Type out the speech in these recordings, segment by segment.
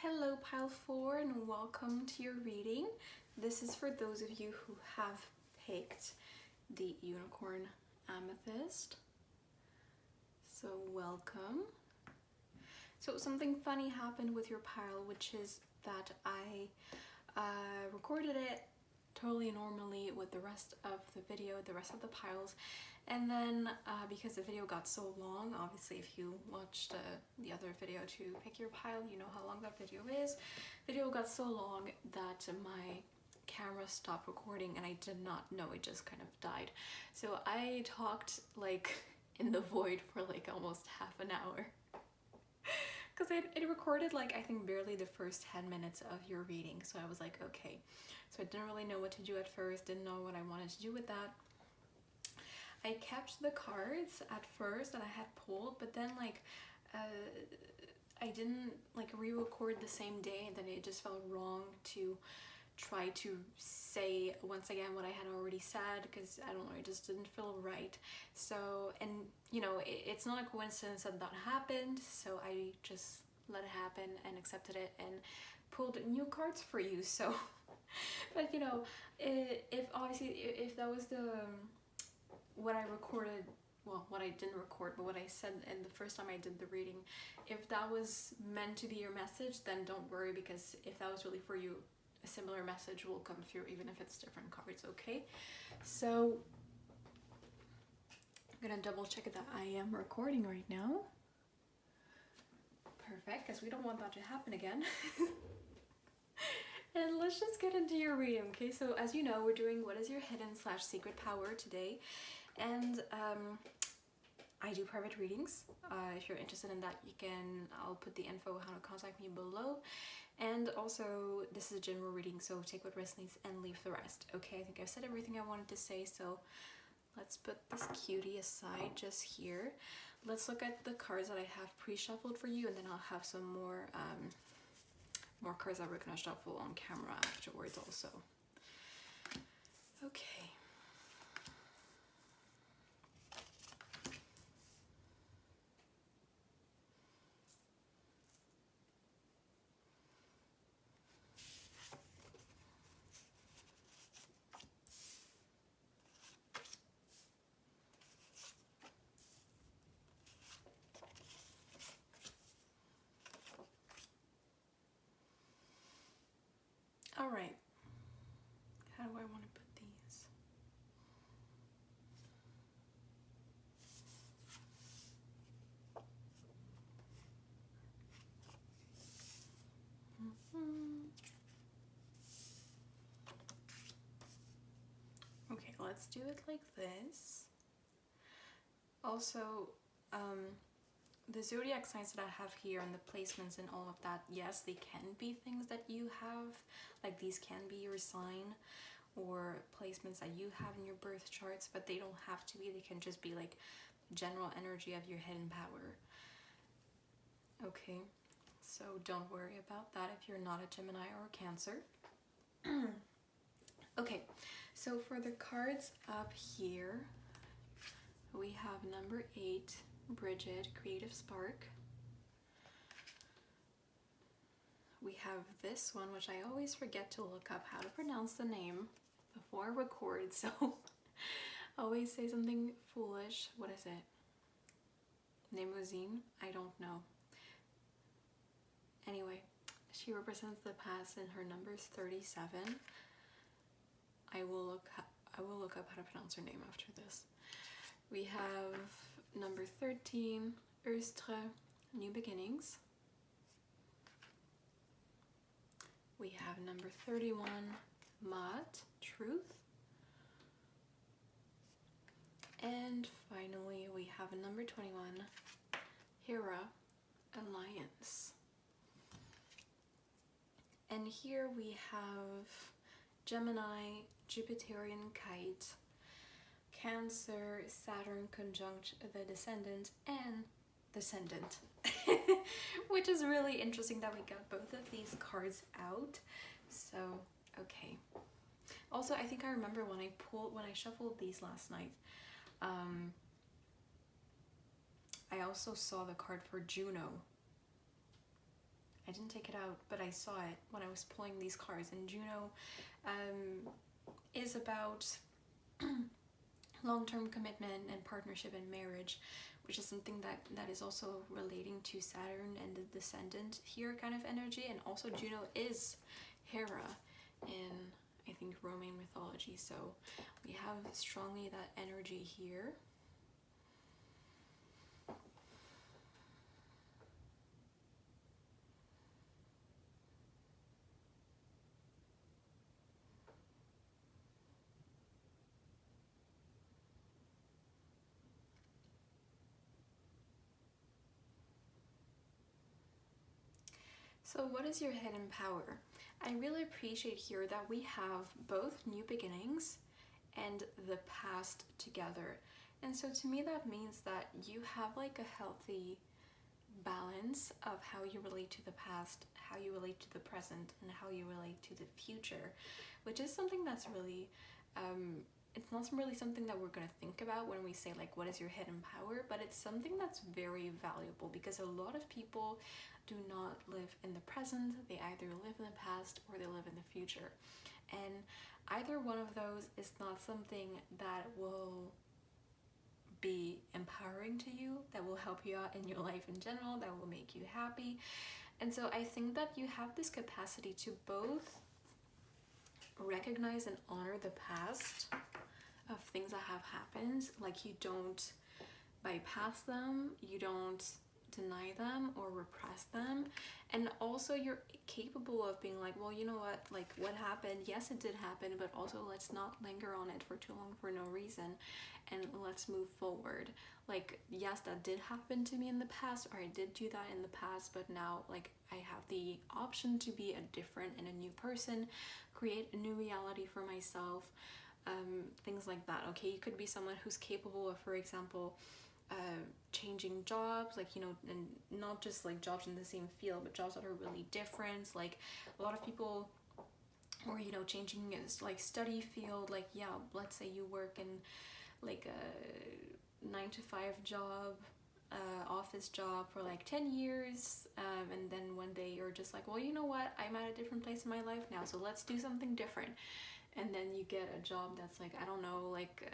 Hello Pile 4 and welcome to your reading. This is for those of you who have picked the unicorn amethyst. So welcome. So something funny happened with your pile, which is that I recorded it totally normally with the rest of the video, the rest of the piles, and then because the video got so long, obviously if you watched the other video to pick your pile, you know how long that video is. Video got so long that my camera stopped recording and I did not know, it just kind of died. So I talked like in the void for like almost half an hour because it recorded like I think barely the first 10 minutes of your reading. So I was like, okay. So I didn't really know what to do at first, didn't know what I wanted to do with that. I kept the cards at first that I had pulled, but then like I didn't like re-record the same day, and then it just felt wrong to try to say once again what I had already said, because I don't know, it just didn't feel right. So, and you know, it's not a coincidence that that happened, so I just let it happen and accepted it and pulled new cards for you. So but you know, if obviously if that was the what I recorded, well, what I didn't record, but what I said in the first time I did the reading, if that was meant to be your message, then don't worry, because if that was really for you, a similar message will come through even if it's different cards, okay? So I'm gonna double check that I am recording right now. Perfect, because we don't want that to happen again. And let's just get into your reading, okay? So as you know, we're doing what is your hidden/secret power today. And I do private readings. If you're interested in that, I'll put the info how to contact me below. And also, this is a general reading, so take what resonates and leave the rest. Okay, I think I've said everything I wanted to say, so let's put this cutie aside just here. Let's look at the cards that I have pre-shuffled for you, and then I'll have some more cards that we're gonna shuffle on camera afterwards also. Okay. All right. How do I want to put these? Okay, let's do it like this. Also, the zodiac signs that I have here and the placements and all of that, yes, they can be things that you have, like these can be your sign or placements that you have in your birth charts, but they don't have to be. They can just be like general energy of your hidden power. Okay, so don't worry about that if you're not a Gemini or a Cancer. Okay, so for the cards up here, we have number 8, Bridget, Creative Spark. We have this one, which I always forget to look up how to pronounce the name before I record, so I always say something foolish. What is it? Limousine? I don't know. Anyway, she represents the past and her number is 37. I will look up how to pronounce her name after this. We have number 13, Erstre, New Beginnings. We have number 31, Mat, Truth. And finally, we have number 21, Hera, Alliance. And here we have Gemini, Jupiterian Kite, Cancer, Saturn conjunct the Descendant, and Descendant. Which is really interesting that we got both of these cards out. So, okay. Also, I think I remember when I shuffled these last night, I also saw the card for Juno. I didn't take it out, but I saw it when I was pulling these cards. And Juno is about long-term commitment and partnership and marriage, which is something that is also relating to Saturn and the descendant here kind of energy. And also Juno is Hera in, I think, Roman mythology, so we have strongly that energy here. So what is your hidden power? I really appreciate here that we have both new beginnings and the past together. And so to me that means that you have like a healthy balance of how you relate to the past, how you relate to the present, and how you relate to the future, which is something that's really it's not really something that we're going to think about when we say like what is your hidden power, but it's something that's very valuable because a lot of people do not live in the present. They either live in the past or they live in the future, and either one of those is not something that will be empowering to you, that will help you out in your life in general, that will make you happy. And so I think that you have this capacity to both recognize and honor the past of things that have happened. Like you don't bypass them, you don't deny them or repress them, and also you're capable of being like, well, you know what, like what happened, yes it did happen, but also let's not linger on it for too long for no reason, and let's move forward. Like, yes, that did happen to me in the past, or I did do that in the past, but now like I have the option to be a different and a new person, create a new reality for myself, things like that. Okay, you could be someone who's capable of, for example, changing jobs, like, you know, and not just like jobs in the same field, but jobs that are really different. Like a lot of people, or, you know, changing like study field, like, yeah, let's say you work in like a 9-to-5 job, office job for like 10 years, and then one day you're just like, well, you know what, I'm at a different place in my life now, so let's do something different. And then you get a job that's like, I don't know, like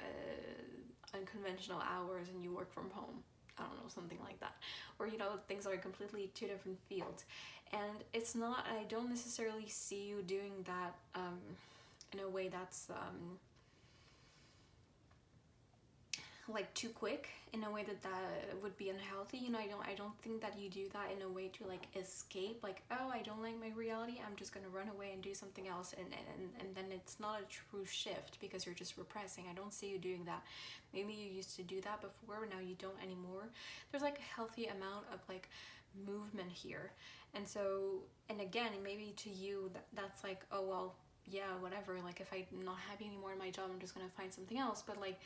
unconventional hours, and you work from home, I don't know, something like that. Or, you know, things are completely two different fields. And it's not, I don't necessarily see you doing that in a way that's like too quick, in a way that would be unhealthy. You know, I don't think that you do that in a way to like escape, like, oh, I don't like my reality, I'm just gonna run away and do something else, and then it's not a true shift because you're just repressing. I don't see you doing that. Maybe you used to do that before, now you don't anymore. There's like a healthy amount of like movement here. And so, and again, maybe to you that's like, oh well, yeah, whatever, like if I'm not happy anymore in my job, I'm just gonna find something else. But like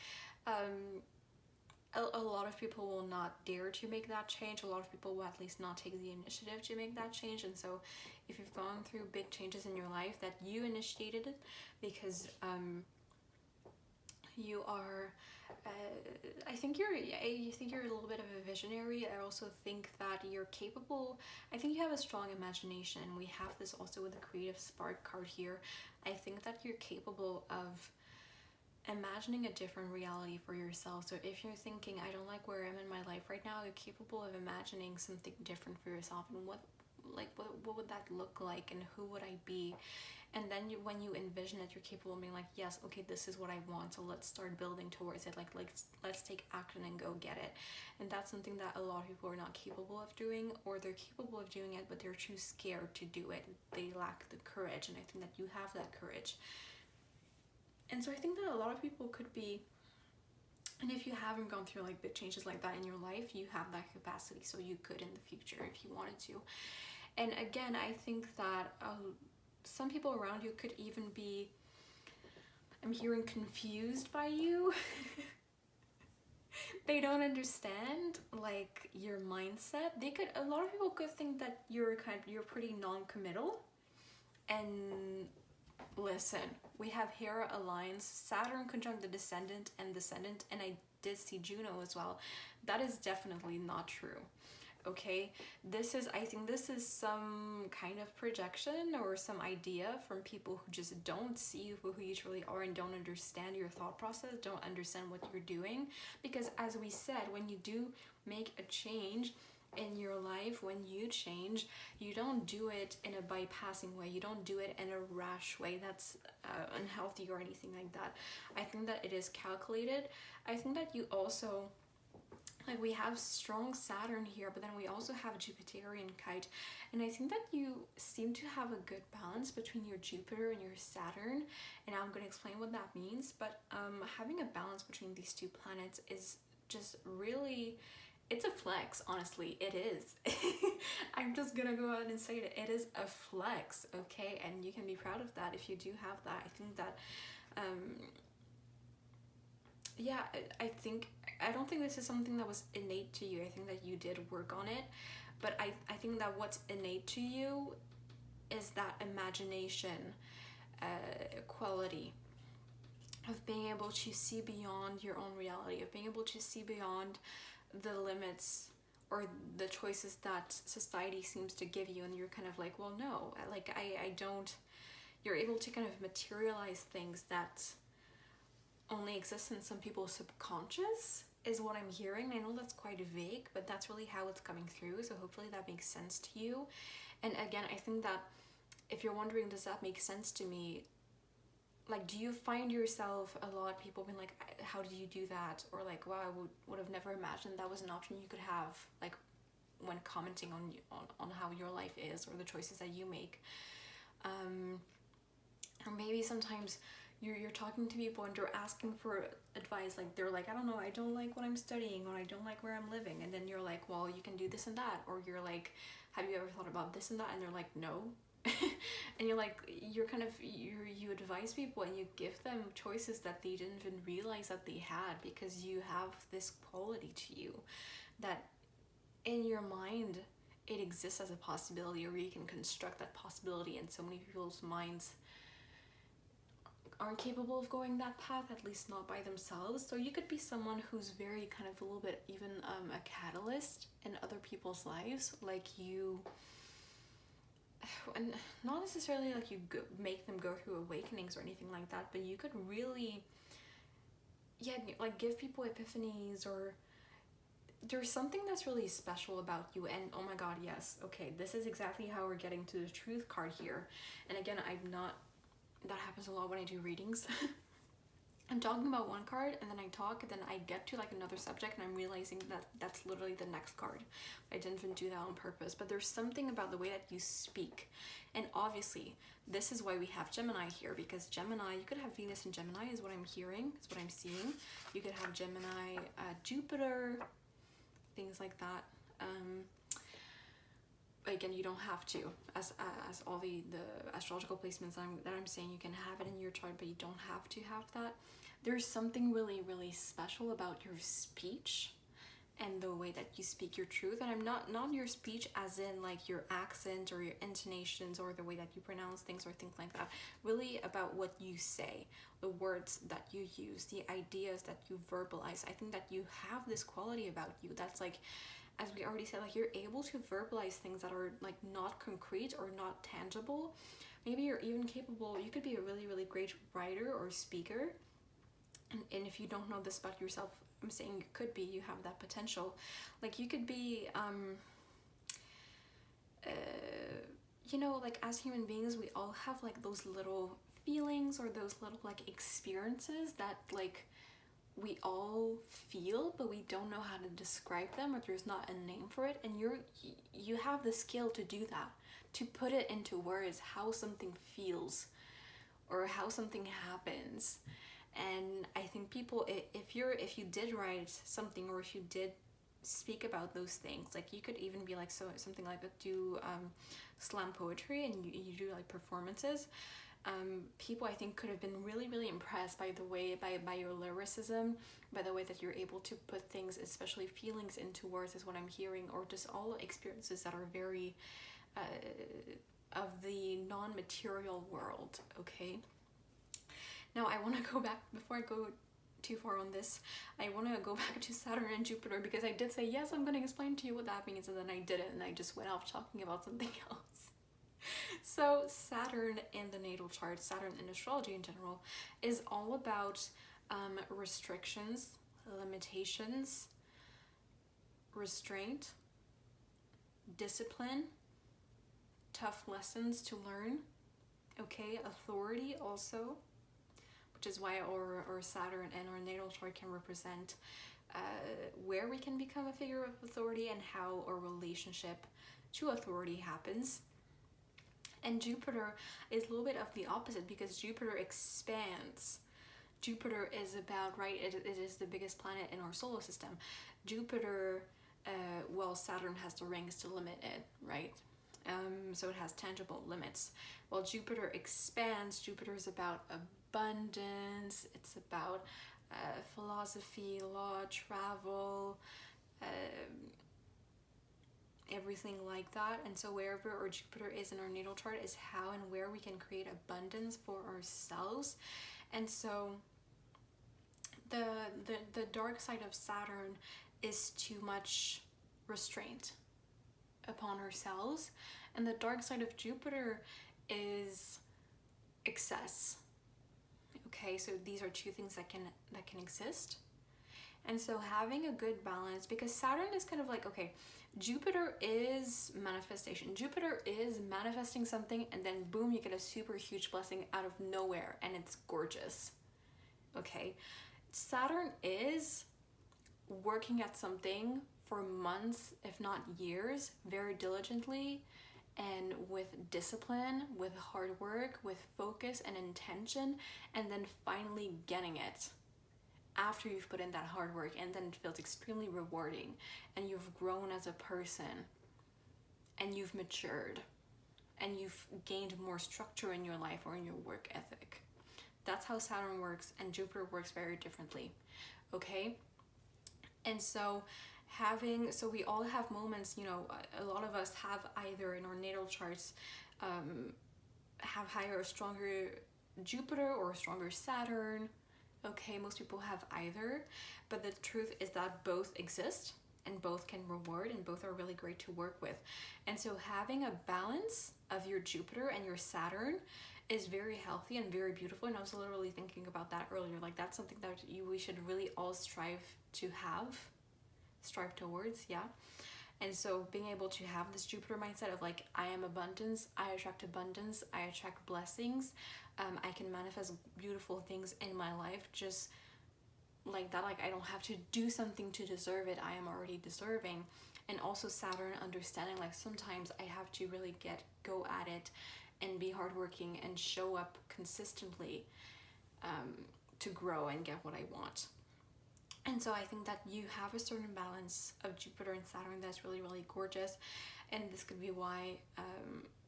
a lot of people will not dare to make that change. A lot of people will at least not take the initiative to make that change. And so if you've gone through big changes in your life, that you initiated it because you are I think you're a little bit of a visionary. I also think that you're capable. I think you have a strong imagination. We have this also with the creative spark card here. I think that you're capable of imagining a different reality for yourself. So if you're thinking, I don't like where I'm in my life right now, you're capable of imagining something different for yourself, and what would that look like, and who would I be? And then when you envision it, you're capable of being like, yes, okay, this is what I want, so let's start building towards it. Like let's take action and go get it. And that's something that a lot of people are not capable of doing, or they're capable of doing it, but they're too scared to do it. They lack the courage, and I think that you have that courage. And so I think that a lot of people could be, and if you haven't gone through like big changes like that in your life, you have that capacity, so you could in the future if you wanted to. And again, I think that some people around you could even be, I'm hearing, confused by you. They don't understand like your mindset. A lot of people could think that you're pretty non-committal. And listen, we have Hera alliance, Saturn conjunct the descendant, and I did see Juno as well. That is definitely not true. okay? I think this is some kind of projection or some idea from people who just don't see you for who you truly are and don't understand your thought process, don't understand what you're doing. Because as we said, when you do make a change in your life, when you change, you don't do it in a bypassing way, you don't do it in a rash way that's unhealthy or anything like that. I think that it is calculated. I think that you also, like, we have strong Saturn here, but then we also have Jupiterian kite, and I think that you seem to have a good balance between your Jupiter and your Saturn, and I'm going to explain what that means. But having a balance between these two planets is just really, it's a flex, honestly. It is. I'm just gonna go out and say it. It is a flex, okay? And you can be proud of that if you do have that. I think that yeah, I don't think this is something that was innate to you. I think that you did work on it, but I think that what's innate to you is that imagination quality of being able to see beyond your own reality, of being able to see beyond the limits or the choices that society seems to give you, and you're kind of like, well, no, like I don't. You're able to kind of materialize things that only exist in some people's subconscious, is what I'm hearing. I know that's quite vague, but that's really how it's coming through, so hopefully that makes sense to you. And again, I think that if you're wondering, does that make sense to me, like, do you find yourself a lot, people being like, how did you do that? Or like, wow, I would have never imagined that was an option you could have, like, when commenting on how your life is or the choices that you make. Or maybe sometimes you're talking to people and you're asking for advice, like they're like, I don't know, I don't like what I'm studying, or I don't like where I'm living, and then you're like, well, you can do this and that, or you're like, have you ever thought about this and that, and they're like, no. And you're like, you're kind of, you advise people and you give them choices that they didn't even realize that they had, because you have this quality to you that in your mind it exists as a possibility, or you can construct that possibility, and so many people's minds aren't capable of going that path, at least not by themselves. So you could be someone who's very kind of a little bit even a catalyst in other people's lives, like you, and not necessarily like you make them go through awakenings or anything like that, but you could really, yeah, like give people epiphanies, or there's something that's really special about you. And oh my god, yes, okay, this is exactly how we're getting to the truth card here. And again, that happens a lot when I do readings. I'm talking about one card and then I talk, and then I get to like another subject and I'm realizing that that's literally the next card. I didn't even do that on purpose, but there's something about the way that you speak. And obviously this is why we have Gemini here, because Gemini, you could have Venus in Gemini is what I'm hearing, is what I'm seeing. You could have Gemini, Jupiter, things like that. Again, you don't have to, as all the astrological placements that I'm saying, you can have it in your chart, but you don't have to have that. There's something really, really special about your speech and the way that you speak your truth. And I'm not your speech as in like your accent or your intonations or the way that you pronounce things or things like that. Really about what you say, the words that you use, the ideas that you verbalize. I think that you have this quality about you that's like, as we already said, like you're able to verbalize things that are like not concrete or not tangible. Maybe you're even capable, you could be a really, really great writer or speaker. And if you don't know this about yourself, I'm saying you could be, you have that potential. Like you could be, you know, like as human beings, we all have like those little feelings or those little like experiences that like we all feel, but we don't know how to describe them, or there's not a name for it. And you have the skill to do that, to put it into words, how something feels or how something happens. And I think people, if you did write something, or if you did speak about those things, like you could even be like something like do slam poetry, and you do like performances. People I think could have been really, really impressed by the way, by your lyricism, by the way that you're able to put things, especially feelings, into words, is what I'm hearing, or just all experiences that are very of the non-material world. Okay, now I want to go back, before I go too far on this, I want to go back to Saturn and Jupiter, because I did say, yes, I'm going to explain to you what that means, and then I didn't, and I just went off talking about something else. So Saturn in the natal chart, Saturn in astrology in general, is all about restrictions, limitations, restraint, discipline, tough lessons to learn, okay, authority also, which is why our Saturn and our natal chart can represent where we can become a figure of authority and how our relationship to authority happens. And Jupiter is a little bit of the opposite, because Jupiter expands. Jupiter is about, right, it is the biggest planet in our solar system. Jupiter, well, Saturn has the rings to limit it, right? So it has tangible limits. While Jupiter expands, Jupiter is about abundance, it's about philosophy, law, travel, everything like that. And so wherever our Jupiter is in our natal chart is how and where we can create abundance for ourselves. And so the dark side of Saturn is too much restraint upon ourselves, and the dark side of Jupiter is excess. Okay, so these are two things that can exist. And so having a good balance, because Saturn is kind of like, okay, Jupiter is manifestation. Jupiter is manifesting something, and then boom, you get a super huge blessing out of nowhere, and it's gorgeous. Okay, Saturn is working at something for months, if not years, very diligently and with discipline, with hard work, with focus and intention, and then finally getting it after you've put in that hard work, and then it feels extremely rewarding, and you've grown as a person, and you've matured, and you've gained more structure in your life or in your work ethic. That's how Saturn works, and Jupiter works very differently, okay? And so we all have moments, you know, a lot of us have either in our natal charts have higher or stronger Jupiter or stronger Saturn. Okay, most people have either, but the truth is that both exist and both can reward and both are really great to work with. And so having a balance of your Jupiter and your Saturn is very healthy and very beautiful. And I was literally thinking about that earlier, like that's something that we should really all strive towards, yeah. And so being able to have this Jupiter mindset of like, I am abundance, I attract blessings, I can manifest beautiful things in my life just like that. Like I don't have to do something to deserve it, I am already deserving. And also Saturn understanding like sometimes I have to really go at it and be hardworking and show up consistently to grow and get what I want. And so I think that you have a certain balance of Jupiter and Saturn that's really, really gorgeous. And this could be why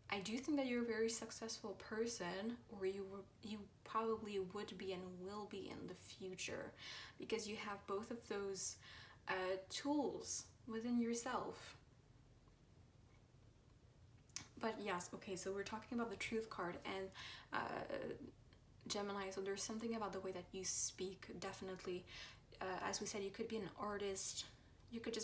I do think that you're a very successful person, or you probably would be and will be in the future, because you have both of those tools within yourself. But yes, okay, so we're talking about the Truth card and Gemini, so there's something about the way that you speak, definitely. As we said, you could be an artist, you could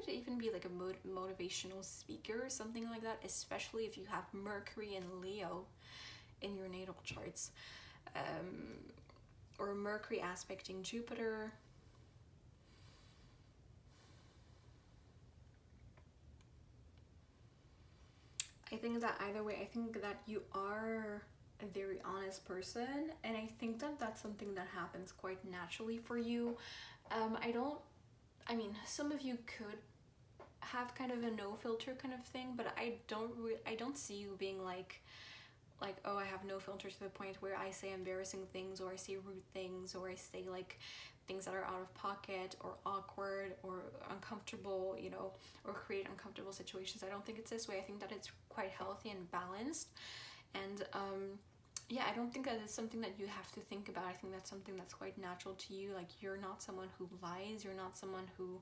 even be like a motivational speaker or something like that, especially if you have Mercury and Leo in your natal charts, or Mercury aspecting Jupiter. I think that either way, I think that you are a very honest person, and I think that that's something that happens quite naturally for you. I mean, some of you could have kind of a no filter kind of thing, but I don't see you being like, oh, I have no filter to the point where I say embarrassing things, or I say rude things, or I say like things that are out of pocket or awkward or uncomfortable, you know, or create uncomfortable situations. I don't think it's this way. I think that it's quite healthy and balanced. And yeah, I don't think that it's something that you have to think about. I think that's something that's quite natural to you. Like, you're not someone who lies. You're not someone who,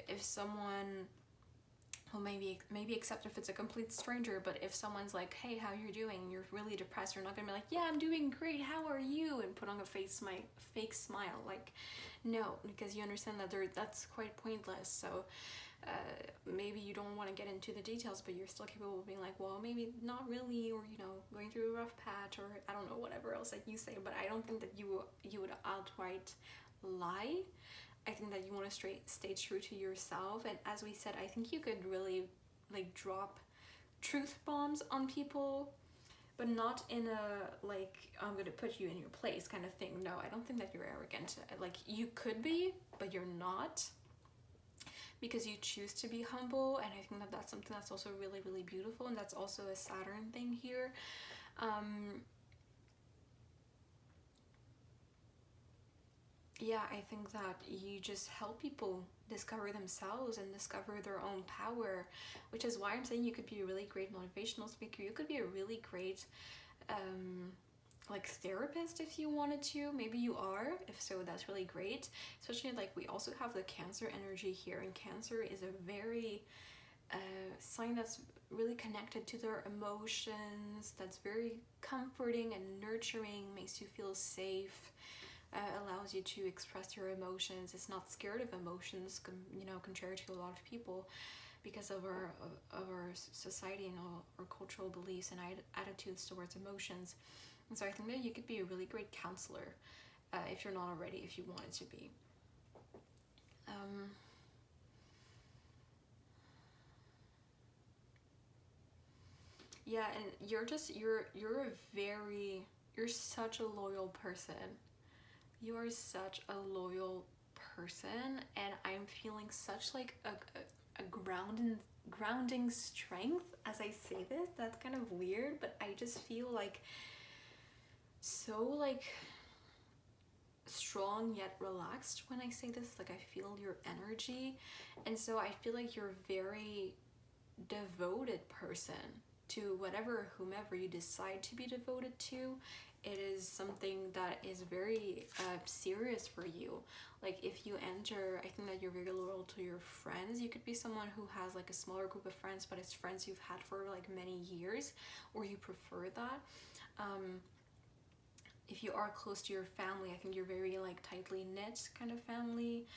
if someone well, maybe except if it's a complete stranger, but if someone's like, hey, how you doing? You're really depressed. You're not gonna be like, yeah, I'm doing great. How are you? And put on a fake smile. Like, no, because you understand that that's quite pointless. So maybe you don't want to get into the details, but you're still capable of being like, well, maybe not really, or going through a rough patch, or I don't know, whatever else that you say. But I don't think that you would outright lie. I think that you want to stay true to yourself. And as we said, I think you could really like drop truth bombs on people, but not in a like, I'm gonna put you in your place kind of thing. No, I don't think that you're arrogant. Like, you could be, but you're not, because you choose to be humble. And I think that that's something that's also really, really beautiful. And that's also a Saturn thing here. Yeah, I think that you just help people discover themselves and discover their own power, which is why I'm saying you could be a really great motivational speaker. You could be a really great like therapist if you wanted to. Maybe you are. If so, that's really great. Especially like we also have the Cancer energy here, and Cancer is a very sign that's really connected to their emotions, that's very comforting and nurturing, makes you feel safe. Allows you to express your emotions. It's not scared of emotions, contrary to a lot of people, because of our society and our cultural beliefs and attitudes towards emotions. And so I think that you could be a really great counselor, if you're not already, if you wanted to be. Yeah, and you're such a loyal person. You are such a loyal person, and I'm feeling such like a grounding strength as I say this. That's kind of weird, but I just feel like so like strong yet relaxed when I say this. Like, I feel your energy, and so I feel like you're a very devoted person to whomever you decide to be devoted to. It is something that is very serious for you. Like, if you enter, I think that you're very loyal to your friends. You could be someone who has like a smaller group of friends, but it's friends you've had for like many years, or you prefer that. If you are close to your family, I think you're very like tightly knit kind of family.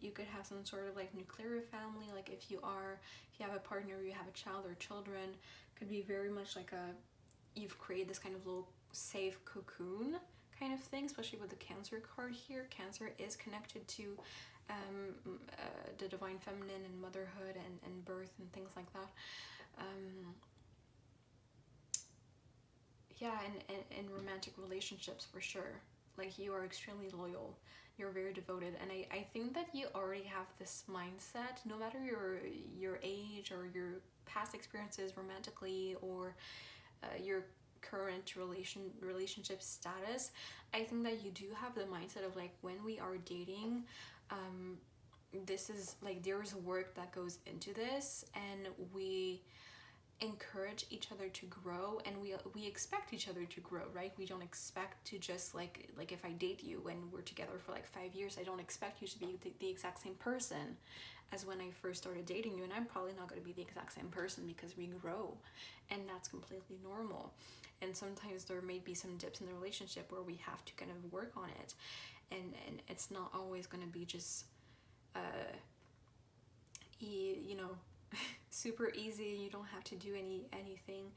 You could have some sort of like nuclear family. Like, if you have a partner, you have a child or children, could be very much like you've created this kind of little safe cocoon kind of thing, especially with the Cancer card here. Cancer is connected to the divine feminine and motherhood and birth and things like that. Yeah, and romantic relationships for sure. Like, you are extremely loyal. You're very devoted, and I think that you already have this mindset, no matter your age or your past experiences romantically, or your current relationship status. I think that you do have the mindset of like, when we are dating, this is like, there's work that goes into this, and we encourage each other to grow, and we expect each other to grow, right? We don't expect to just like if I date you when we're together for like 5 years, I don't expect you to be the exact same person as when I first started dating you, and I'm probably not going to be the exact same person, because we grow, and that's completely normal. And sometimes there may be some dips in the relationship where we have to kind of work on it, and it's not always going to be just super easy. You don't have to do anything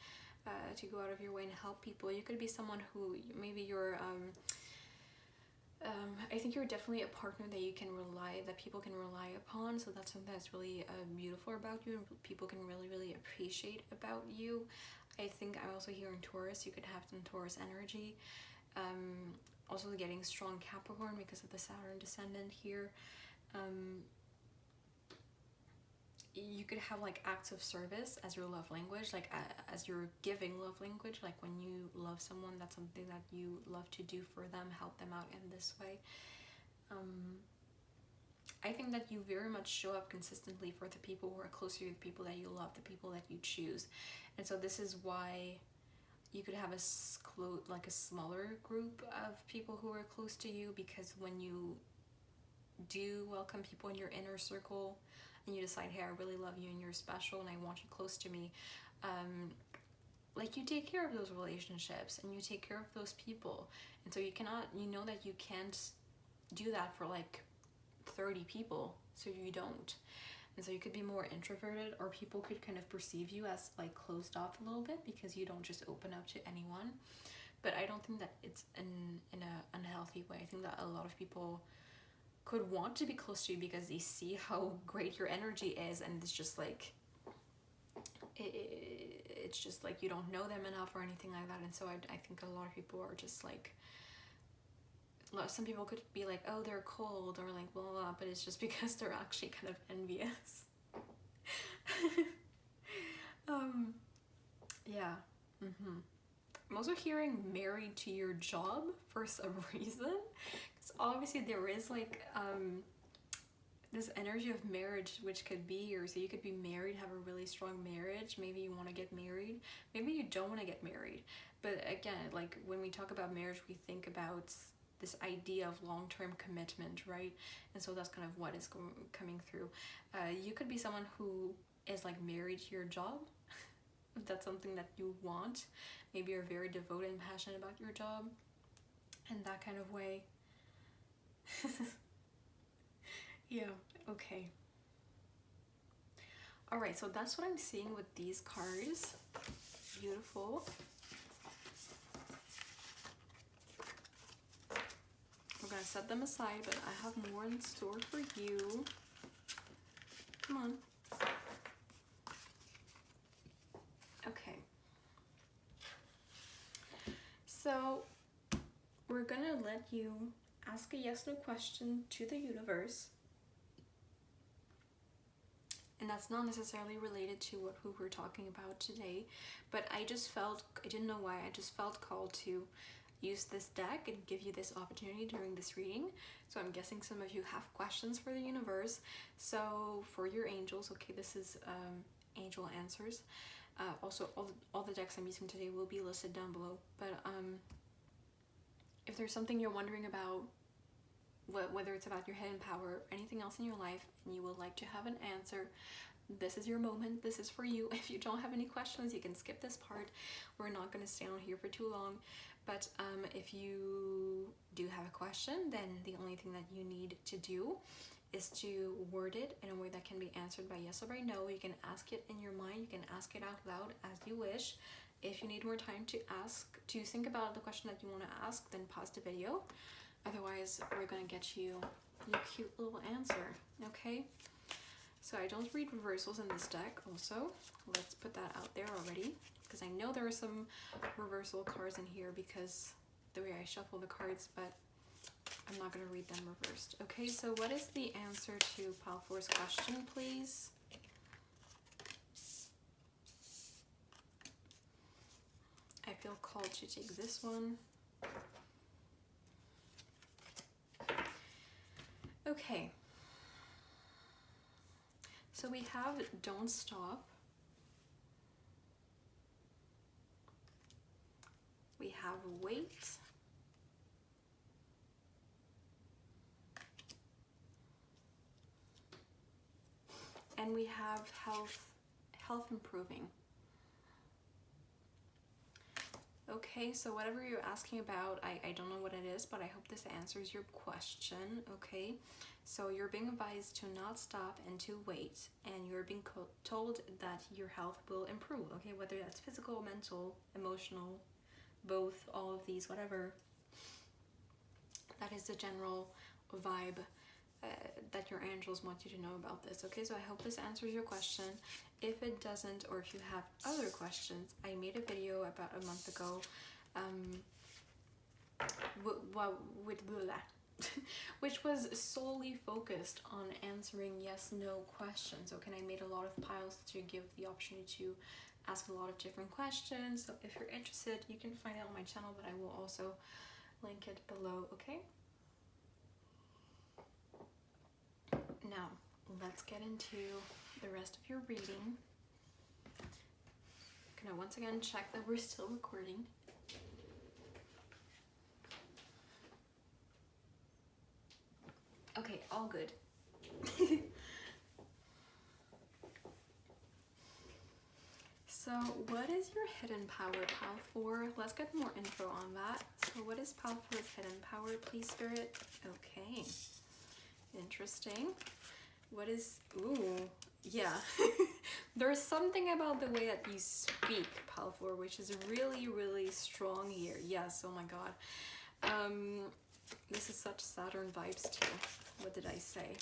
to go out of your way and help people. You could be someone who maybe you're I think you're definitely a partner that people can rely upon. So that's something that's really beautiful about you, and people can really, really appreciate about you. I think I'm also here in Taurus. You could have some Taurus energy. Also getting strong Capricorn because of the Saturn descendant here. You could have like acts of service as your love language, like as your giving love language. Like, when you love someone, that's something that you love to do for them, help them out in this way. I think that you very much show up consistently for the people who are close to you, the people that you love, the people that you choose. And so this is why you could have a smaller group of people who are close to you, because when you do welcome people in your inner circle, and you decide, hey, I really love you and you're special and I want you close to me, like you take care of those relationships and you take care of those people. And so you cannot, you know that you can't do that for like 30 people, so you don't. And so you could be more introverted, or people could kind of perceive you as like closed off a little bit because you don't just open up to anyone. But I don't think that it's in a unhealthy way. I think that a lot of people could want to be close to you because they see how great your energy is, and it's just like it's just like you don't know them enough or anything like that. And so I think a lot of people are just like, some people could be like, oh, they're cold or like blah, blah, blah, but it's just because they're actually kind of envious. Yeah. I'm also hearing married to your job for some reason, because obviously there is like this energy of marriage which could be yours. So you could be married, have a really strong marriage, maybe you want to get married, maybe you don't want to get married. But again, like when we talk about marriage, we think about this idea of long-term commitment, right? And so that's kind of what is coming through. You could be someone who is like married to your job, if that's something that you want. Maybe you're very devoted and passionate about your job in that kind of way. Yeah, okay. All right, so that's what I'm seeing with these cards. Beautiful. We're gonna set them aside, but I have more in store for you. Come on. Okay. So we're gonna let you ask a yes/no question to the universe. And that's not necessarily related to what we were talking about today, but I just felt, I didn't know why, I just felt called to use this deck and give you this opportunity during this reading. So I'm guessing some of you have questions for the universe. So for your angels, okay, this is angel answers. Also, all the decks I'm using today will be listed down below. But if there's something you're wondering about, whether it's about your hidden power or anything else in your life, and you would like to have an answer, this is your moment. This is for you. If you don't have any questions, you can skip this part. We're not going to stay on here for too long. But if you do have a question, then the only thing that you need to do is to word it in a way that can be answered by yes or by no. You can ask it in your mind. You can ask it out loud as you wish. If you need more time to think about the question that you want to ask, then pause the video. Otherwise, we're going to get you your cute little answer, okay? So I don't read reversals in this deck also. Let's put that out there already, because I know there are some reversal cards in here because the way I shuffle the cards, but I'm not going to read them reversed. Okay, so what is the answer to Pile 4's question, please? I feel called to take this one. Okay. So we have don't stop. We have wait. And we have health improving. Okay, so whatever you're asking about, I don't know what it is, but I hope this answers your question, okay? So you're being advised to not stop and to wait, and you're being told that your health will improve, okay? Whether that's physical, mental, emotional, both, all of these, whatever. That is the general vibe that your angels want you to know about this, okay? So I hope this answers your question. If it doesn't, or if you have other questions, I made a video about a month ago which was solely focused on answering yes/no questions. Okay, and I made a lot of piles to give the opportunity to ask a lot of different questions. So if you're interested, you can find it on my channel, but I will also link it below, okay? Now, let's get into the rest of your reading. I'm gonna once again check that we're still recording. Okay, all good. So what is your hidden power, Pal 4? Let's get more info on that. So what is Pal 4's hidden power, please, Spirit? Okay. Interesting. What is... Ooh, yeah. There's something about the way that you speak, Pal 4, which is really, really strong here. Yes, oh my god. This is such Saturn vibes too. What did I say?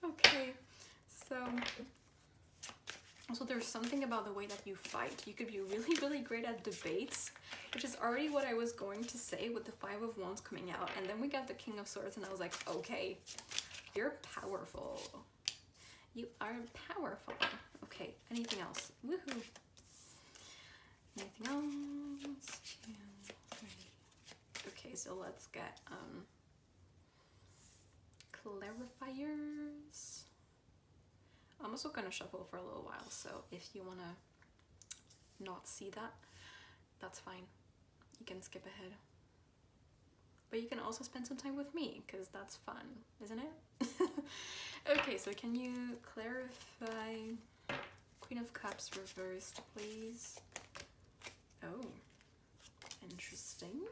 Okay, so also there's something about the way that you fight. You could be really, really great at debates, which is already what I was going to say with the 5 of Wands coming out. And then we got the King of Swords and I was like, okay, you're powerful. You are powerful. Okay, anything else? Woohoo. Anything else? 2, 3. Okay, so let's get clarifiers. I'm also gonna shuffle for a little while, so if you wanna not see that, that's fine. You can skip ahead. But you can also spend some time with me, because that's fun, isn't it? Okay, so can you clarify Queen of Cups reversed, please? Oh, interesting.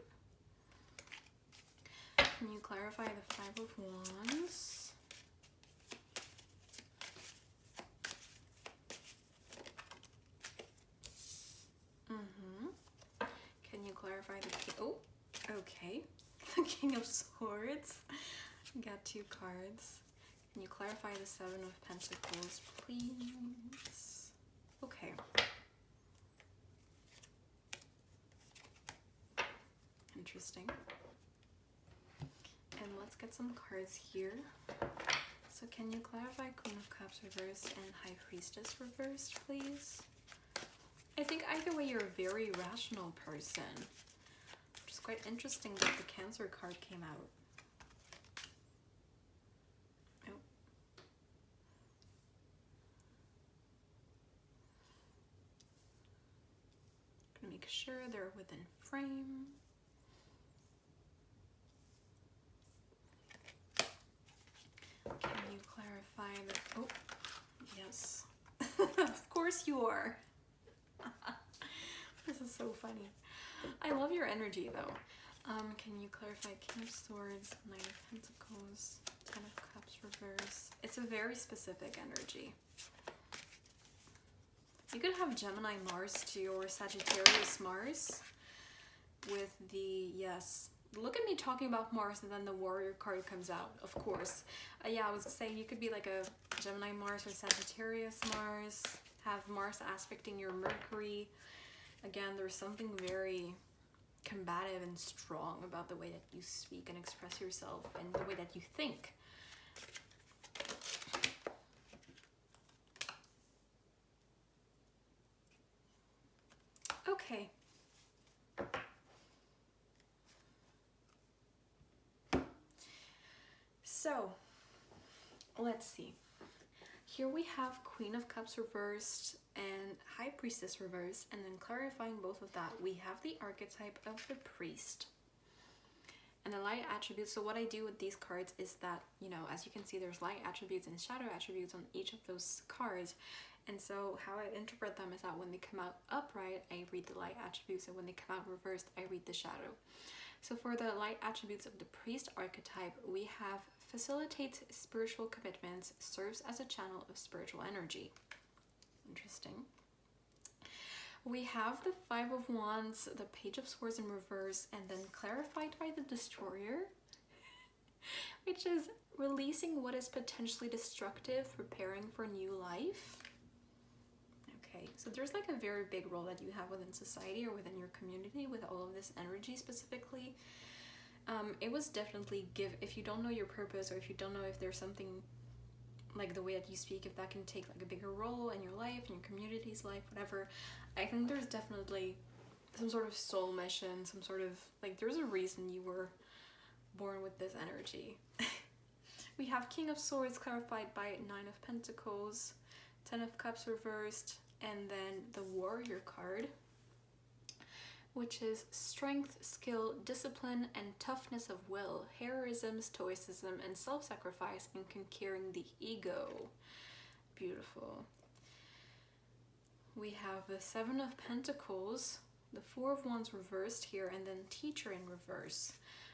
Can you clarify the 5 of Wands? Can you clarify the King? Oh, okay. The King of Swords. Got 2 cards. Can you clarify the 7 of Pentacles, please? Okay. Interesting. And let's get some cards here. So can you clarify Queen of Cups reversed and High Priestess reversed, please? I think either way you're a very rational person, which is quite interesting that the Cancer card came out. Oh. Gonna make sure they're within frame. Can you clarify the... Oh, yes. Of course you are. This is so funny. I love your energy though. Can you clarify King of Swords, 9 of Pentacles, 10 of Cups reverse? It's a very specific energy. You could have Gemini Mars too, or Sagittarius Mars with the, yes. Look at me talking about Mars and then the Warrior card comes out, of course. Yeah, I was saying you could be like a Gemini Mars or Sagittarius Mars, have Mars aspecting your Mercury. Again, there's something very combative and strong about the way that you speak and express yourself and the way that you think. Okay. So, let's see. Here we have Queen of Cups reversed and High Priestess reversed, and then clarifying both of that, we have the archetype of the priest and the light attributes. So what I do with these cards is that, you know, as you can see, there's light attributes and shadow attributes on each of those cards. And so how I interpret them is that when they come out upright, I read the light attributes, and when they come out reversed, I read the shadow. So for the light attributes of the priest archetype, we have facilitates spiritual commitments, serves as a channel of spiritual energy. Interesting. We have the 5 of Wands, the Page of Swords in reverse, and then clarified by the Destroyer, which is releasing what is potentially destructive, preparing for new life. Okay, so there's like a very big role that you have within society or within your community with all of this energy specifically. It was definitely if you don't know your purpose, or if you don't know if there's something like the way that you speak, if that can take like a bigger role in your life, in your community's life, whatever, I think there's definitely some sort of soul mission, some sort of like, there's a reason you were born with this energy. We have King of Swords clarified by 9 of Pentacles, 10 of Cups reversed, and then the Warrior card, which is strength, skill, discipline, and toughness of will, heroism, stoicism, and self-sacrifice in conquering the ego. beautiful. We have the Seven of Pentacles, the Four of Wands reversed here, and then Teacher in reverse.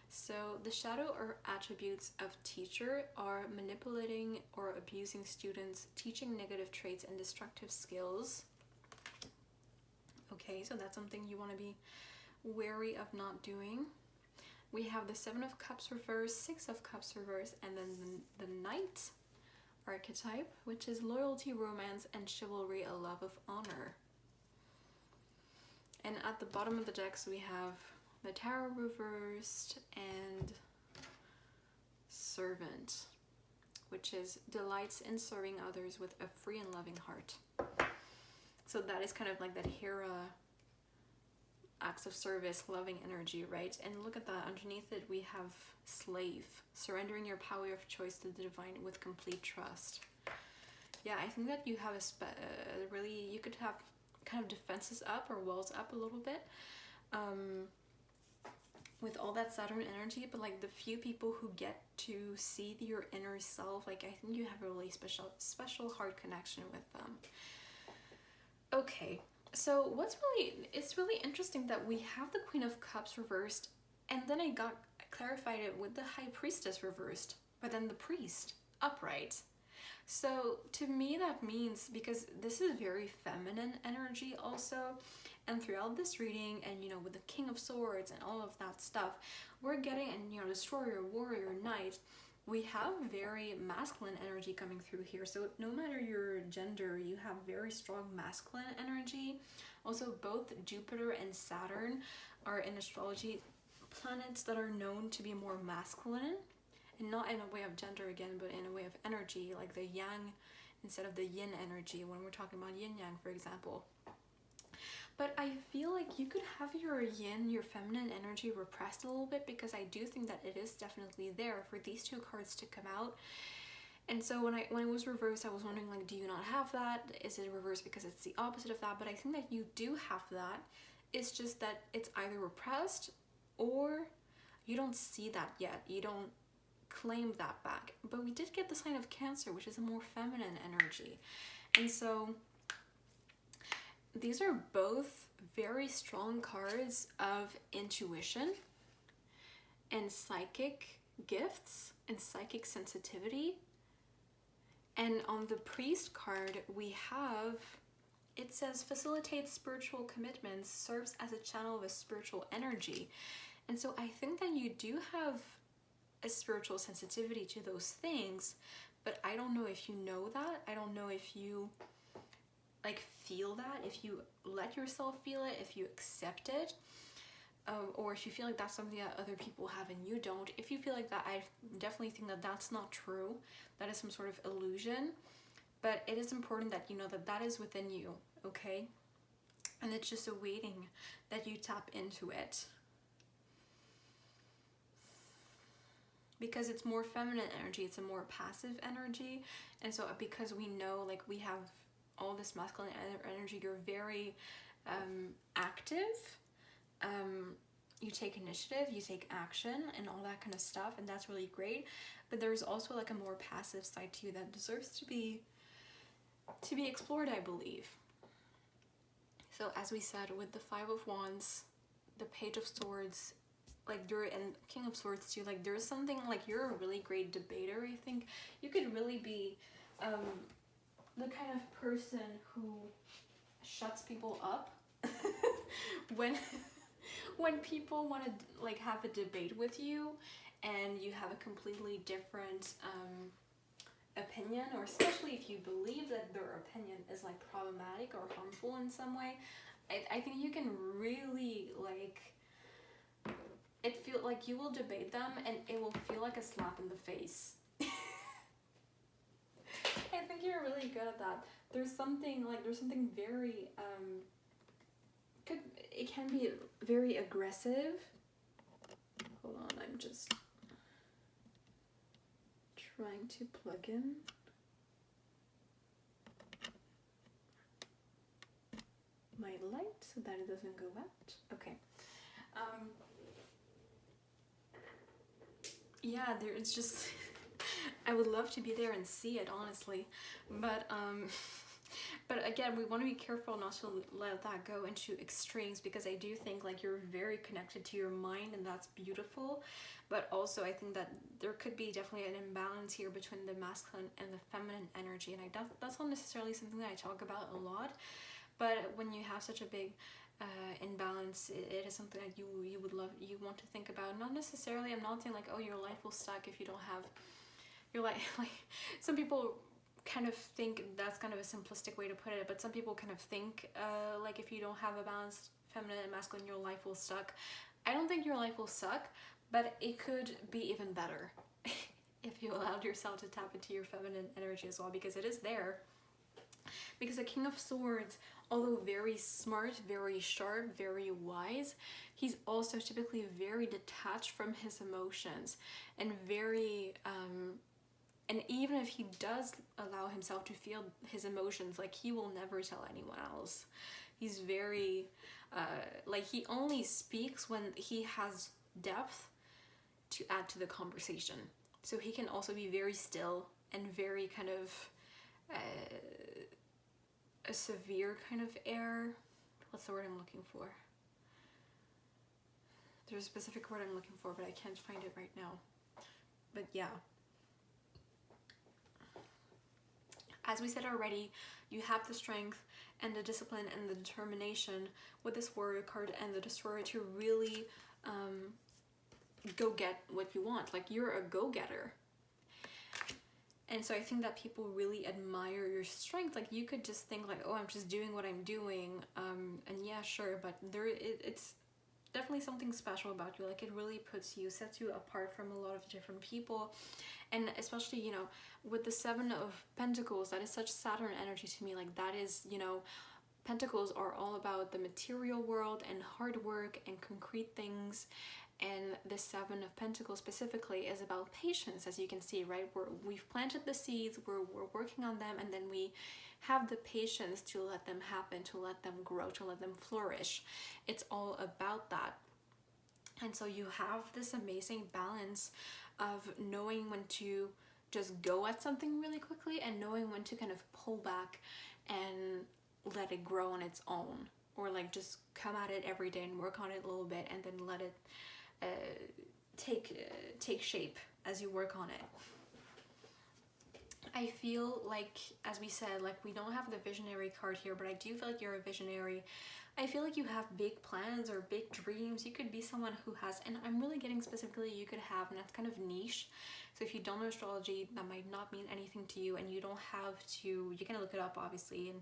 So the shadow or attributes of teacher are manipulating or abusing students, teaching negative traits and destructive skills. Okay, so that's something you want to be wary of not doing. We have the Seven of Cups reverse, Six of Cups reverse, and then the Knight archetype, which is loyalty, romance, and chivalry, a love of honor. And at the bottom of the decks we have the Tower reversed and Servant, which is delights in serving others with a free and loving heart. So that is kind of like that Hera acts of service, loving energy, right? And look at that, underneath it we have Slave, surrendering your power of choice to the divine with complete trust. Yeah, I think that you have really, you could have kind of defenses up or walls up a little bit with all that Saturn energy, but like the few people who get to see your inner self, like I think you have a really special heart connection with them. Okay, so it's really interesting that we have the Queen of Cups reversed, and then I clarified it with the High Priestess reversed, but then the Priest upright. So to me that means, because this is very feminine energy also, and throughout this reading, and you know, with the King of Swords and all of that stuff, we're getting, and you know, Destroyer, Warrior, Knight, we have very masculine energy coming through here. So no matter your gender, you have very strong masculine energy. Also, both Jupiter and Saturn are in astrology planets that are known to be more masculine, and not in a way of gender again, but in a way of energy, like the yang instead of the yin energy when we're talking about yin yang, for example. But I feel like you could have your yin, your feminine energy repressed a little bit, because I do think that it is definitely there for these two cards to come out. And so when it was reversed, I was wondering, like, do you not have that? Is it reversed because it's the opposite of that? But I think that you do have that. It's just that it's either repressed or you don't see that yet. You don't claim that back. But we did get the sign of Cancer, which is a more feminine energy. And so these are both very strong cards of intuition and psychic gifts and psychic sensitivity. And on the Priest card, we have, it says, facilitates spiritual commitments, serves as a channel of a spiritual energy. And so I think that you do have a spiritual sensitivity to those things, but I don't know if you know that. I don't know if you like feel that, if you let yourself feel it, if you accept it, or if you feel like that's something that other people have and you don't. If you feel like that, I definitely think that that's not true. That is some sort of illusion, but it is important that you know that that is within you, okay? And it's just awaiting that you tap into it. Because it's more feminine energy, it's a more passive energy. And so because we know, like, we have all this masculine energy, you're very active, you take initiative, you take action and all that kind of stuff, and that's really great. But there's also like a more passive side to you that deserves to be explored, I believe. So as we said, with the Five of Wands, the Page of Swords, like and King of Swords too, like there's something, like you're a really great debater. I think you could really be the kind of person who shuts people up when people want to like have a debate with you and you have a completely different opinion, or especially if you believe that their opinion is like problematic or harmful in some way. I think you can really like, it feel like you will debate them and it will feel like a slap in the face. I think you're really good at that. There's something very it can be very aggressive. Hold on, I'm just trying to plug in. My light so that it doesn't go out. Okay. Yeah, it's just I would love to be there and see it, honestly, but but again, we want to be careful not to let that go into extremes, because I do think like you're very connected to your mind, and that's beautiful. But also I think that there could be definitely an imbalance here between the masculine and the feminine energy, and that's not necessarily something that I talk about a lot, but when you have such a big imbalance, it is something that you want to think about. Not necessarily, I'm not saying like, oh, your life will suck if you don't have your life, like some people kind of think that's kind of a simplistic way to put it, but some people kind of think like if you don't have a balanced feminine and masculine, your life will suck. I don't think your life will suck, but it could be even better if you allowed yourself to tap into your feminine energy as well, because it is there. Because the King of Swords, although very smart, very sharp, very wise, he's also typically very detached from his emotions, and very and even if he does allow himself to feel his emotions, like he will never tell anyone else. He's very like he only speaks when he has depth to add to the conversation. So he can also be very still and very kind of a severe kind of air. What's the word I'm looking for? There's a specific word I'm looking for, but I can't find it right now. But yeah. As we said already, you have the strength and the discipline and the determination with this warrior card and the destroyer to really go get what you want. Like, you're a go-getter. And so I think that people really admire your strength. Like, you could just think like, oh, I'm just doing what I'm doing. And yeah, sure, but it's definitely something special about you. Like, it really sets you apart from a lot of different people. And especially, you know, with the Seven of Pentacles, that is such Saturn energy to me. Like, that is, you know, Pentacles are all about the material world and hard work and concrete things. And the Seven of Pentacles specifically is about patience, as you can see, right? We've planted the seeds, we're working on them, and then we have the patience to let them happen, to let them grow, to let them flourish. It's all about that. And so you have this amazing balance of knowing when to just go at something really quickly and knowing when to kind of pull back and let it grow on its own, or like just come at it every day and work on it a little bit and then let it take shape as you work on it. I feel like, as we said, like, we don't have the visionary card here, but I do feel like you're a visionary. I feel like you have big plans or big dreams. You could be someone who has, and I'm really getting specifically, you could have, and that's kind of niche. So if you don't know astrology, that might not mean anything to you, and you don't have to, you can look it up obviously,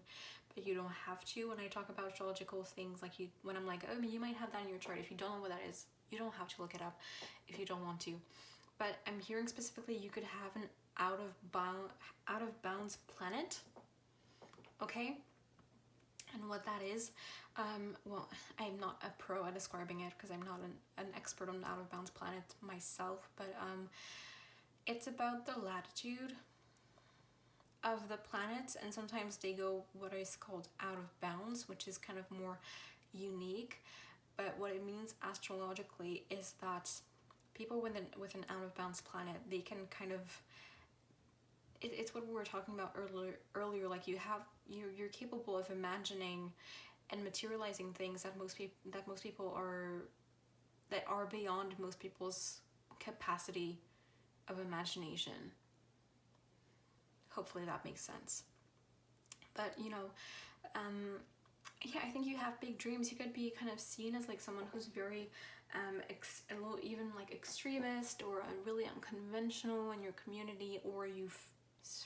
but you don't have to. When I talk about astrological things, like when I'm like, oh, you might have that in your chart, if you don't know what that is, you don't have to look it up if you don't want to. But I'm hearing specifically you could have an out of bounds planet, okay? And what that is, well, I'm not a pro at describing it because I'm not an expert on out of bounds planets myself, but it's about the latitude of the planets, and sometimes they go what is called out of bounds, which is kind of more unique. But what it means astrologically is that people with an out of bounds planet, they can kind of, it's what we were talking about earlier. Like, you're capable of imagining and materializing things that most people are beyond most people's capacity of imagination. Hopefully that makes sense. But you know, yeah, I think you have big dreams. You could be kind of seen as like someone who's very a little even like extremist or really unconventional in your community, or you've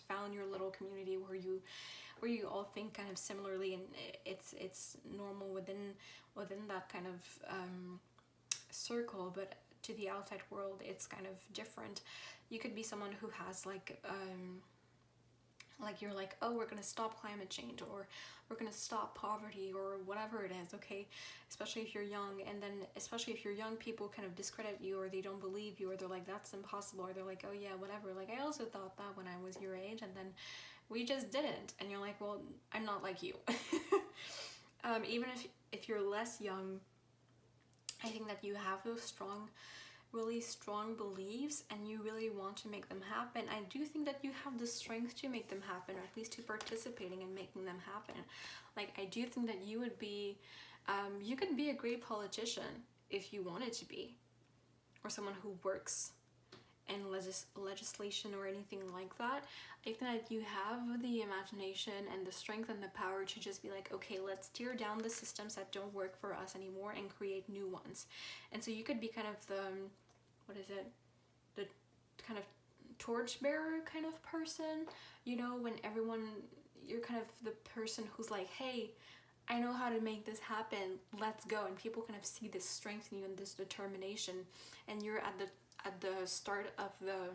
found your little community where you all think kind of similarly, and it's normal within that kind of circle, but to the outside world it's kind of different. You could be someone who has like you're like, oh, we're gonna stop climate change, or we're gonna stop poverty, or whatever it is, okay? Especially if you're young, and then especially if you're young, people kind of discredit you, or they don't believe you, or they're like, that's impossible, or they're like, oh yeah, whatever, like, I also thought that when I was your age, and then we just didn't. And you're like, well, I'm not like you. Even if you're less young, I think that you have those strong really strong beliefs and you really want to make them happen, I do think that you have the strength to make them happen, or at least to participating in making them happen. Like, I do think that you would be, you could be a great politician if you wanted to be, or someone who works in legislation or anything like that. I think that you have the imagination and the strength and the power to just be like, okay, let's tear down the systems that don't work for us anymore and create new ones. And so you could be kind of the, what is it, the kind of torchbearer kind of person, you know, when everyone, you're kind of the person who's like, hey, I know how to make this happen, let's go. And people kind of see this strength in you and this determination, and you're at the start of the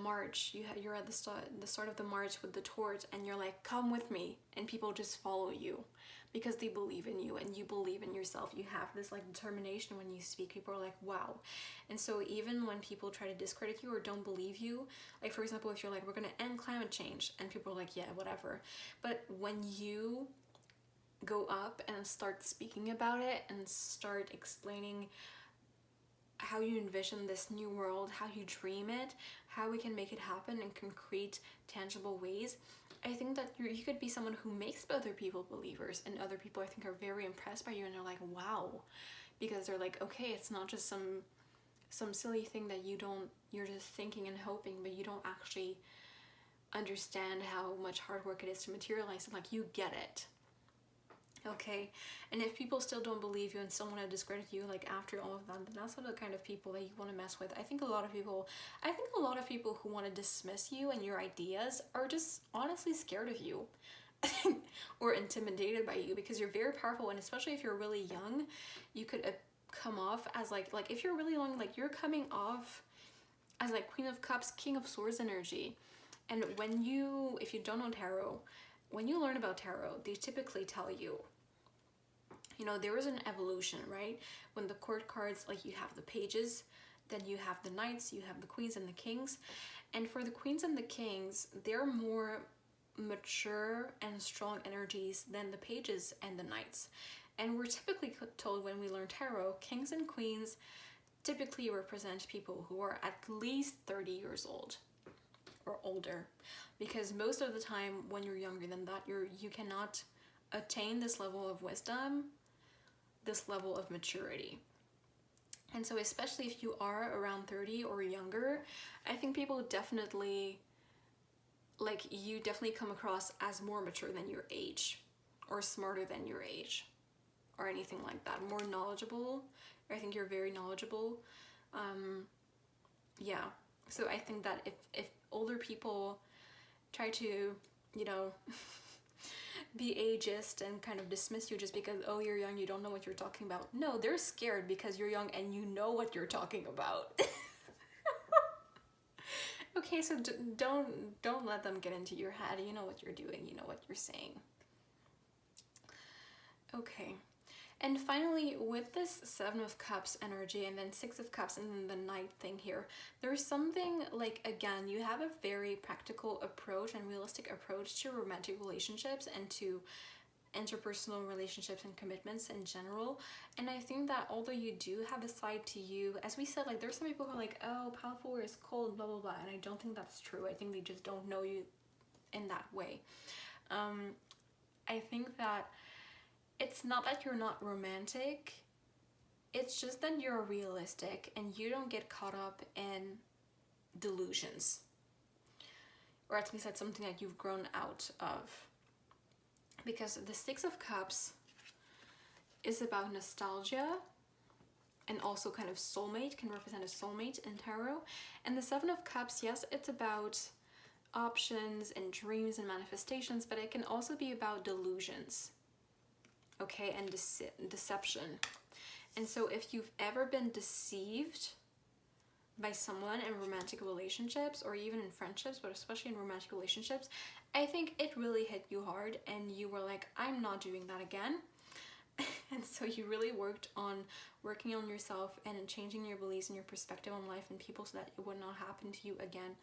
march. You're at the start of the march with the torch, and you're like, come with me, and people just follow you because they believe in you and you believe in yourself. You have this like determination when you speak. People are like, wow. And so even when people try to discredit you or don't believe you, like for example, if you're like, we're gonna end climate change, and people are like, yeah, whatever. But when you go up and start speaking about it and start explaining how you envision this new world, how you dream it, how we can make it happen in concrete, tangible ways, I think that you could be someone who makes other people believers, and other people, I think, are very impressed by you, and they're like, wow, because they're like, okay, it's not just some silly thing that you're just thinking and hoping, but you don't actually understand how much hard work it is to materialize it. Like, you get it. Okay, and if people still don't believe you and still want to discredit you, like after all of that, then that's not the kind of people that you want to mess with. I think a lot of people who want to dismiss you and your ideas are just honestly scared of you or intimidated by you, because you're very powerful, and especially if you're really young, you could come off as like if you're really young, like you're coming off as like Queen of Cups, King of Swords energy. And if you don't know tarot, when you learn about tarot, they typically tell you, you know, there is an evolution, right? When the court cards, like you have the pages, then you have the knights, you have the queens and the kings. And for the queens and the kings, they're more mature and strong energies than the pages and the knights. And we're typically told when we learn tarot, kings and queens typically represent people who are at least 30 years old or older, because most of the time when you're younger than that, you cannot attain this level of wisdom, this level of maturity. And so especially if you are around 30 or younger, I think people definitely, like, you definitely come across as more mature than your age, or smarter than your age, or anything like that, more knowledgeable. I think you're very knowledgeable. Yeah, so I think that if older people try to, you know, be ageist and kind of dismiss you just because, oh, you're young, you don't know what you're talking about. No, they're scared because you're young and you know what you're talking about. Okay, so don't let them get into your head. You know what you're doing, you know what you're saying. Okay. And finally, with this Seven of Cups energy and then Six of Cups and then the Knight thing here, there's something like, again, you have a very practical approach and realistic approach to romantic relationships and to interpersonal relationships and commitments in general. And I think that although you do have a side to you, as we said, like there's some people who are like, oh, powerful is cold, blah, blah, blah. And I don't think that's true. I think they just don't know you in that way. I think that it's not that you're not romantic, it's just that you're realistic and you don't get caught up in delusions. Or at least that's something that you've grown out of. Because the Six of Cups is about nostalgia and also kind of soulmate, can represent a soulmate in tarot. And the Seven of Cups, yes, it's about options and dreams and manifestations, but it can also be about delusions. Okay, and deception. And so if you've ever been deceived by someone in romantic relationships or even in friendships, but especially in romantic relationships, I think it really hit you hard and you were like, I'm not doing that again. And so you really working on yourself and changing your beliefs and your perspective on life and people so that it would not happen to you again.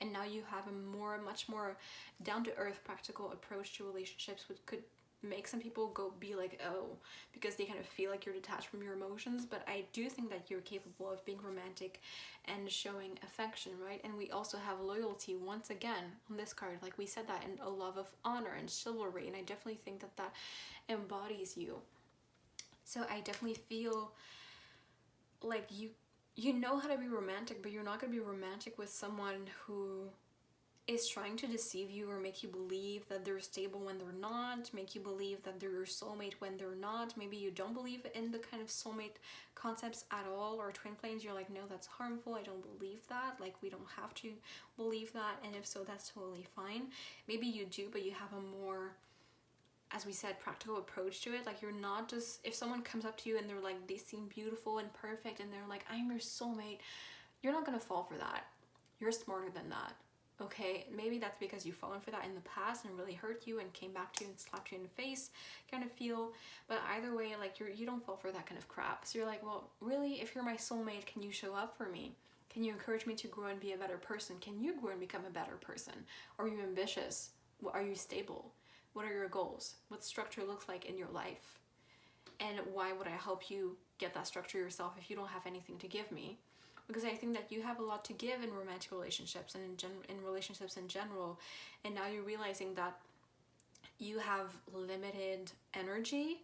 And now you have a much more down-to-earth practical approach to relationships, which could make some people be like, oh, because they kind of feel like you're detached from your emotions. But I do think that you're capable of being romantic and showing affection, right? And we also have loyalty once again on this card, like we said that, and a love of honor and chivalry, and I definitely think that that embodies you. So I definitely feel like you know how to be romantic, but you're not going to be romantic with someone who is trying to deceive you or make you believe that they're stable when they're not, make you believe that they're your soulmate when they're not. Maybe you don't believe in the kind of soulmate concepts at all, or twin flames. You're like, no, that's harmful, I don't believe that. Like, we don't have to believe that, and if so, that's totally fine. Maybe you do, but you have a more, as we said, practical approach to it. Like, you're not just, if someone comes up to you and they're like, they seem beautiful and perfect and they're like, I'm your soulmate, you're not gonna fall for that. You're smarter than that. Okay, maybe that's because you've fallen for that in the past and really hurt you and came back to you and slapped you in the face kind of feel. But either way, like, you don't fall for that kind of crap. So you're like, well, really, if you're my soulmate, can you show up for me? Can you encourage me to grow and be a better person? Can you grow and become a better person? Are you ambitious? Are you stable? What are your goals? What structure looks like in your life? And why would I help you get that structure yourself if you don't have anything to give me? Because I think that you have a lot to give in romantic relationships and in relationships in general. And now you're realizing that you have limited energy.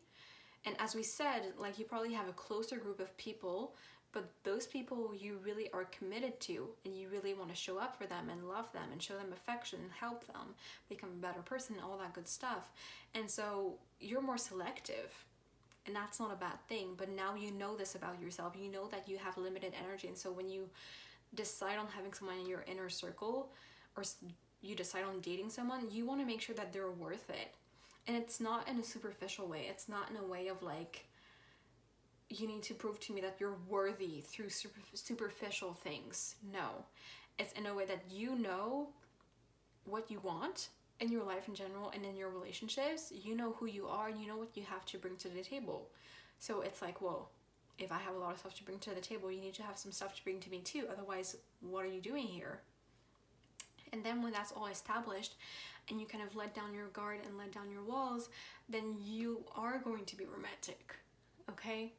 And as we said, like, you probably have a closer group of people, but those people you really are committed to, and you really want to show up for them and love them and show them affection and help them become a better person and all that good stuff. And so you're more selective. And that's not a bad thing, but now you know this about yourself. You know that you have limited energy, and so when you decide on having someone in your inner circle, or you decide on dating someone, you want to make sure that they're worth it. And it's not in a superficial way. It's not in a way of like, you need to prove to me that you're worthy through superficial things. No, it's in a way that you know what you want in your life in general and in your relationships. You know who you are, and you know what you have to bring to the table. So it's like, well, if I have a lot of stuff to bring to the table, you need to have some stuff to bring to me too. Otherwise, what are you doing here? And then when that's all established and you kind of let down your guard and let down your walls, then you are going to be romantic, okay?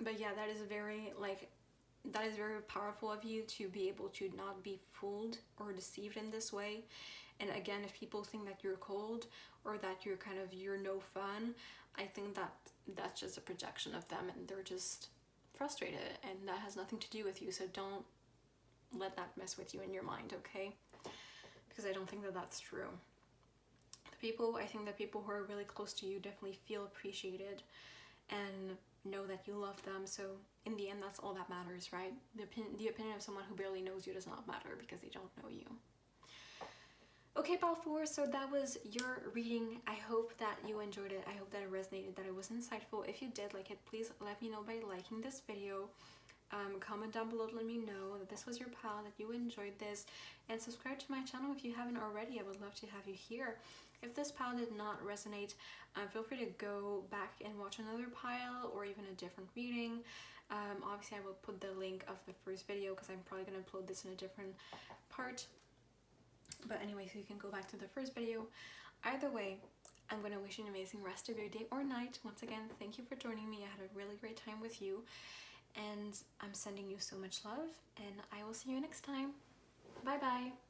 But yeah, that is very, like, that is very powerful of you to be able to not be fooled or deceived in this way. And again, if people think that you're cold or that you're no fun, I think that that's just a projection of them, and they're just frustrated, and that has nothing to do with you. So don't let that mess with you in your mind, okay? Because I don't think that that's true. I think that people who are really close to you definitely feel appreciated and know that you love them. So in the end, that's all that matters, right? The opinion of someone who barely knows you does not matter, because they don't know you. Okay, Pal 4, so that was your reading. I hope that you enjoyed it. I hope that it resonated, that it was insightful. If you did like it, please let me know by liking this video. Comment down below to let me know that this was your pal, that you enjoyed this, and subscribe to my channel if you haven't already. I would love to have you here. If this pile did not resonate, feel free to go back and watch another pile or even a different reading. Obviously, I will put the link of the first video because I'm probably going to upload this in a different part. But anyway, so you can go back to the first video. Either way, I'm going to wish you an amazing rest of your day or night. Once again, thank you for joining me. I had a really great time with you. And I'm sending you so much love. And I will see you next time. Bye-bye.